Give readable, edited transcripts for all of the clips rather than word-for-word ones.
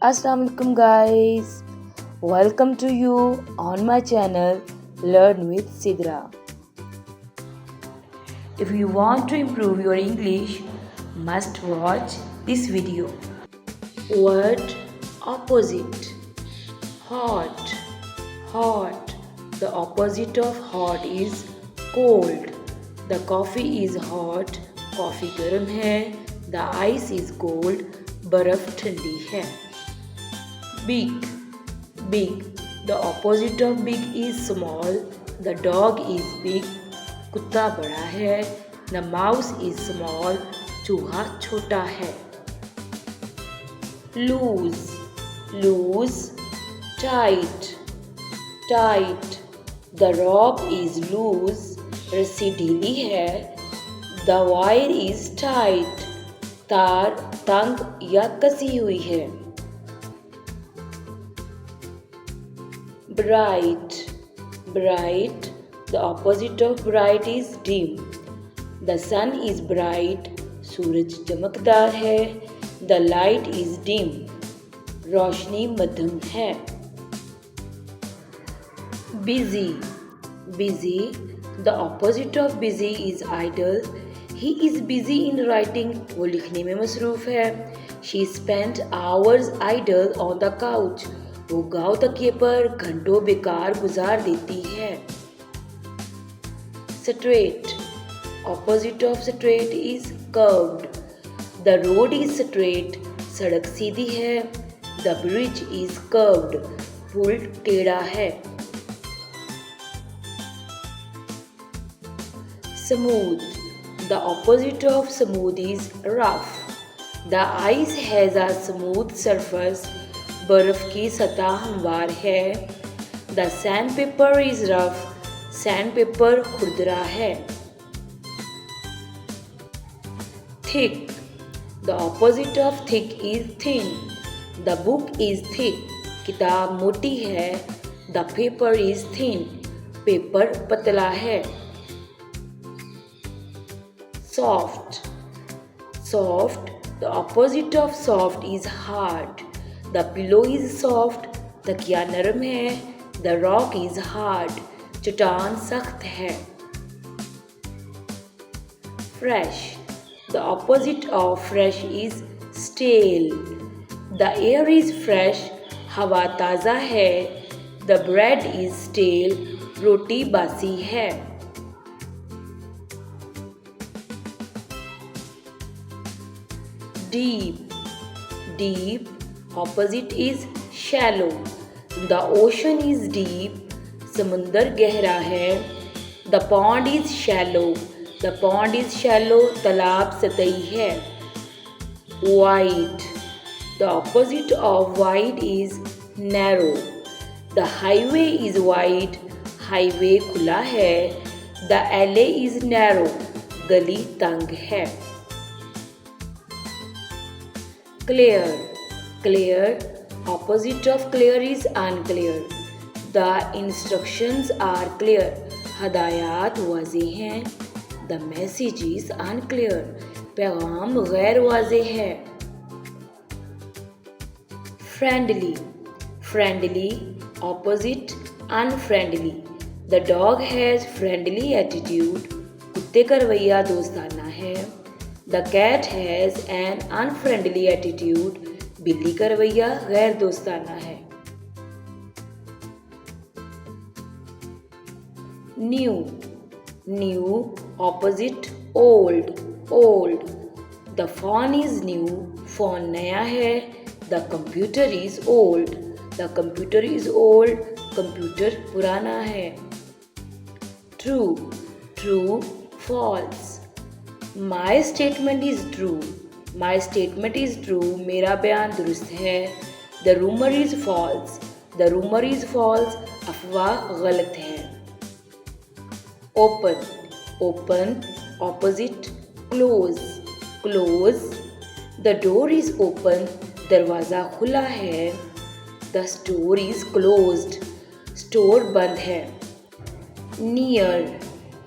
Assalamu alaikum guys. Welcome to you on my channel Learn with Sidra. If you want to improve your English, must watch this video. Word opposite. Hot. Hot. The opposite of hot is cold. The coffee is hot. Coffee गर्म है. The ice is cold. बर्फ ठंडी है. Big. Big. The opposite of big is small. The dog is big. कुत्ता बड़ा है. The mouse is small. चूहा छोटा है. Loose. Loose. Tight. Tight. The rope is loose. रस्सी ढीली है. The wire is tight. तार तंग या कसी हुई है. Bright. Bright. The opposite of bright is dim. The sun is bright. सूरज चमकदार है. The light is dim. रोशनी मध्यम है. Busy. Busy. The opposite of busy is idle. He is busy in writing. वो लिखने में मसरूफ है. She spent hours idle on the couch. वो गाँव तकिए पर घंटों बेकार गुजार देती है. Straight. Opposite of straight is curved. The road is straight. सड़क सीधी है. The bridge is curved. पुल टेढ़ा है. Smooth. The opposite of smooth is rough. The ice has a smooth surface. बर्फ की सतह हमवार है. The sandpaper is rough. Sandpaper खुरदरा है. Thick. The opposite of thick is thin. The book is thick. किताब मोटी है. The paper is thin. Paper पतला है. Soft. Soft. The opposite of soft is hard. The pillow is soft. तकिया नरम है. The rock is hard. चट्टान सख्त है. Fresh. The opposite of fresh is stale. The air is fresh. हवा ताज़ा है. The bread is stale. रोटी बासी है. Deep. Deep. Opposite is shallow. The ocean is deep. समुंदर गहरा है. The pond is shallow. The pond is shallow. तालाब सतही है. Wide. The opposite of wide is narrow. The highway is wide. Highway खुला है. The alley is narrow. गली तंग है. Clear. Clear. Opposite of clear is unclear. The instructions are clear. हदायत वाज़ेह हैं. The message is unclear. पैगाम गैर वाज़ेह है. Friendly. Friendly. Opposite unfriendly. The dog has friendly attitude. कुत्ते का रवैया दोस्ताना है. The cat has an unfriendly attitude. बिल्ली का रवैया गैर दोस्ताना है. New. New. Opposite old. Old. The phone is new. phone नया है. The computer is old. The computer is old. computer पुराना है. True. True. False. My statement is true. My statement is true. मेरा बयान दुरुस्त है. The rumor is false. The rumor is false. अफवाह गलत है. Open. Open. Opposite close. Close. The door is open. दरवाज़ा खुला है. The store is closed. Store बंद है. Near.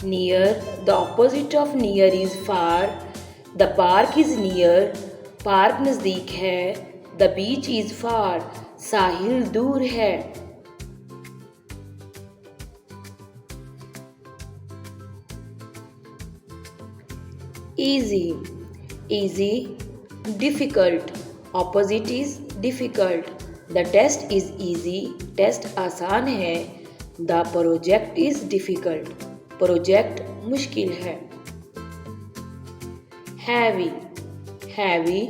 Near. The opposite of near is far. The park is near. Park नज़दीक है. द बीच इज फार, साहिल दूर है। Easy, easy, difficult, opposite is difficult. The test is easy, test आसान है। The project is difficult, project मुश्किल है। Heavy, heavy,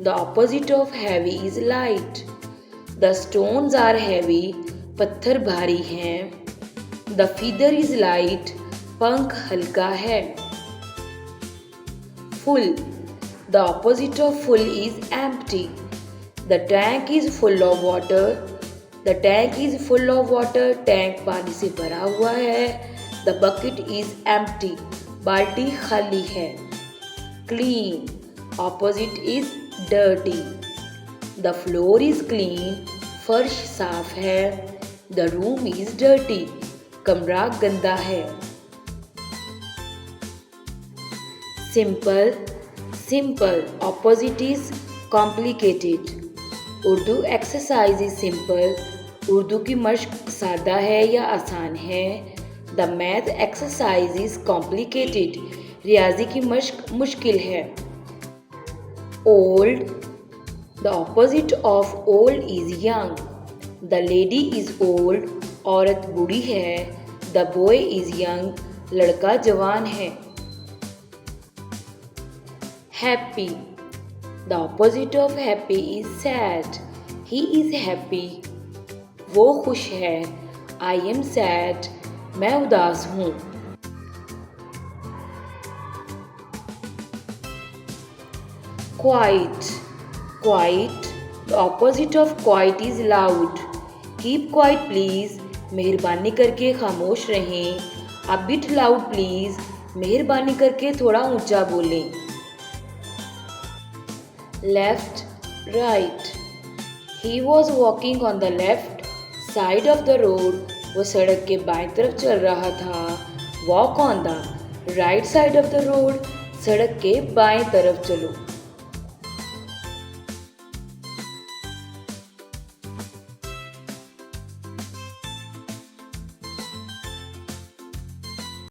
the opposite of heavy is light. The stones are heavy, पत्थर भारी हैं। The feather is light, पंख हल्का है। Full, the opposite of full is empty. The tank is full of water. The tank is full of water. Tank पानी से भरा हुआ है। The bucket is empty. बाल्टी खाली है। Clean, opposite is dirty. The floor is clean. फर्श साफ है। The room is dirty. कमरा गंदा है। Simple, simple, opposite is complicated. Urdu exercise is simple, Urdu की मश्क सादा है या आसान है। The math exercise is complicated, रियाजी की मश्क मुश्किल है। Old, the opposite of old is young. The lady is old, औरत बूढ़ी है। द बॉय इज यंग, लड़का जवान है। Happy, the opposite of happy is sad. He is happy, वो खुश है। I am sad, मैं उदास हूँ। Quiet, quiet, the opposite of quiet is loud. Keep quiet please, मेहरबानी करके खामोश रहें। A bit loud please, मेहरबानी करके थोड़ा ऊंचा बोलें। Left, right, he was walking on the left side of the road. वो सड़क के बाएं तरफ चल रहा था। Walk on the right side of the road, सड़क के बाएं तरफ चलो।